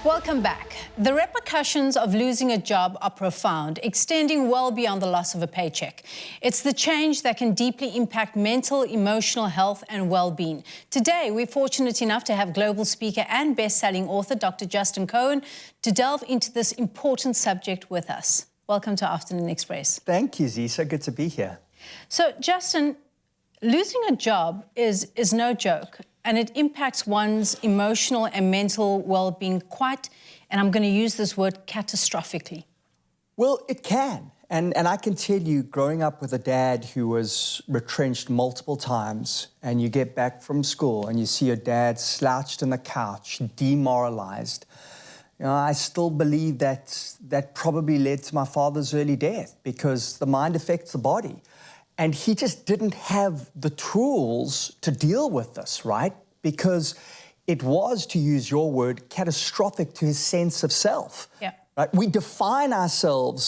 Welcome back. The repercussions of losing a job are profound, extending well beyond the loss of a paycheck. It's the change that can deeply impact mental, emotional health and well-being. Today, we're fortunate enough to have global speaker and best-selling author Dr. Justin Cohen to delve into this important subject with us. Welcome to Afternoon Express. Thank you, Zisa. Good to be here. So, Justin, losing a job is no joke. And it impacts one's emotional and mental well-being quite, and I'm going to use this word, catastrophically. Well, it can. And I can tell you, growing up with a dad who was retrenched multiple times, and you get back from school and you see your dad slouched on the couch, demoralized, I still believe that probably led to my father's early death, because the mind affects the body. And he just didn't have the tools to deal with this, right? Because it was, to use your word, catastrophic to his sense of self. Yeah. Right? We define ourselves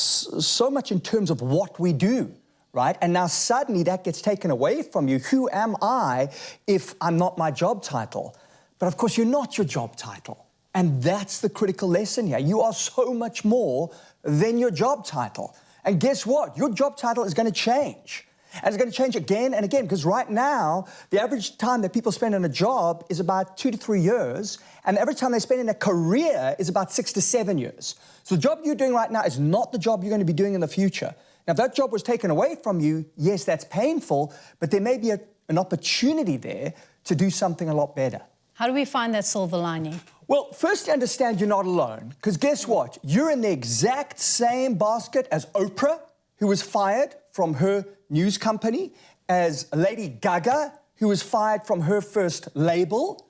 so much in terms of what we do, right? And now suddenly that gets taken away from you. Who am I if I'm not my job title? But of course, you're not your job title. And that's the critical lesson here. You are so much more than your job title. And guess what? Your job title is going to change. And it's going to change again and again, because right now, the average time that people spend on a job is about 2 to 3 years, and the average time they spend in a career is about 6 to 7 years. So the job you're doing right now is not the job you're going to be doing in the future. Now, if that job was taken away from you, yes, that's painful, but there may be an opportunity there to do something a lot better. How do we find that silver lining? Well, first, understand you're not alone, because guess what? You're in the exact same basket as Oprah, who was fired from her news company, as Lady Gaga, who was fired from her first label,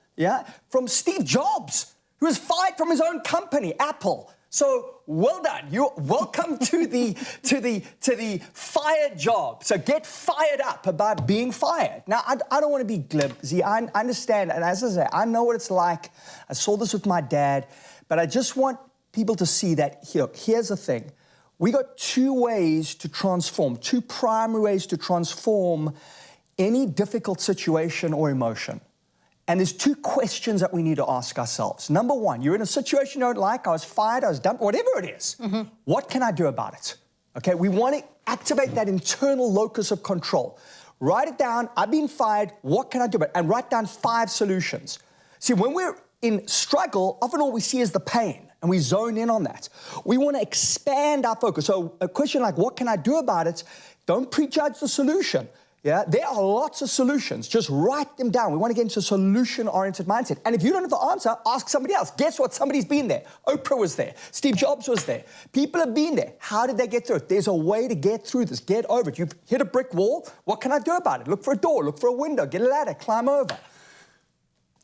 from Steve Jobs, who was fired from his own company, Apple. So well done. You're welcome to the fired job. So get fired up about being fired. Now, I don't want to be glib. See, I understand, and as I say, I know what it's like. I saw this with my dad, but I just want people to see that, here's the thing. We got two ways to transform, two primary ways to transform any difficult situation or emotion. And there's two questions that we need to ask ourselves. Number one, you're in a situation you don't like, I was fired, I was dumped, whatever it is. What can I do about it? Okay, we want to activate that internal locus of control. Write it down, I've been fired, what can I do about it? And write down 5 solutions. See, when we're in struggle, often all we see is the pain, and we zone in on that. We want to expand our focus. So a question like, what can I do about it? Don't prejudge the solution. There are lots of solutions. Just write them down. We want to get into a solution-oriented mindset. And if you don't have the answer, ask somebody else. Guess what? Somebody's been there. Oprah was there. Steve Jobs was there. People have been there. How did they get through it? There's a way to get through this. Get over it. You've hit a brick wall. What can I do about it? Look for a door. Look for a window. Get a ladder. Climb over.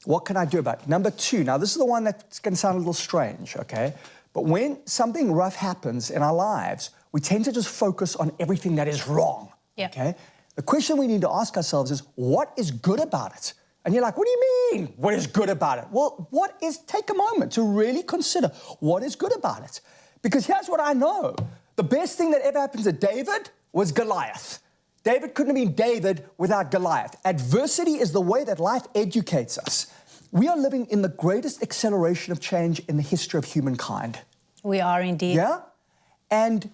What can I do about it? Number 2. Now, this is the one that's going to sound a little strange, okay? But when something rough happens in our lives, we tend to just focus on everything that is wrong, okay? The question we need to ask ourselves is, what is good about it? And you're like, what do you mean, what is good about it? Well, take a moment to really consider what is good about it. Because here's what I know. The best thing that ever happened to David was Goliath. David couldn't have been David without Goliath. Adversity is the way that life educates us. We are living in the greatest acceleration of change in the history of humankind. We are indeed. Yeah? And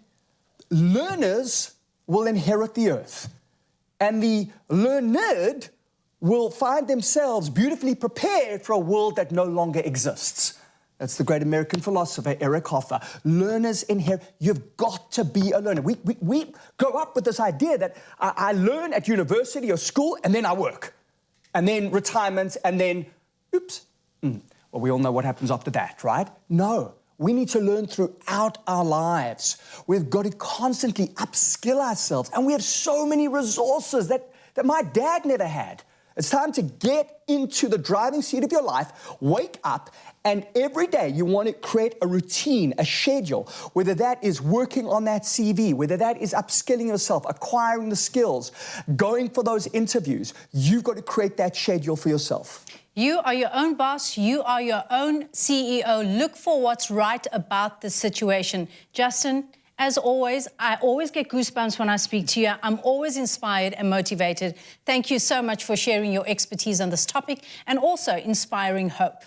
learners will inherit the earth. And the learned will find themselves beautifully prepared for a world that no longer exists. That's the great American philosopher, Eric Hoffer. Learners inherit. You've got to be a learner. We grow up with this idea that I learn at university or school, and then I work. And then retirement, and then, oops. Well, we all know what happens after that, right? No. We need to learn throughout our lives. We've got to constantly upskill ourselves. And we have so many resources that my dad never had. It's time to get into the driving seat of your life, wake up, and every day you want to create a routine, a schedule, whether that is working on that CV, whether that is upskilling yourself, acquiring the skills, going for those interviews. You've got to create that schedule for yourself. You are your own boss. You are your own CEO. Look for what's right about the situation. Justin, as always, I always get goosebumps when I speak to you. I'm always inspired and motivated. Thank you so much for sharing your expertise on this topic and also inspiring hope.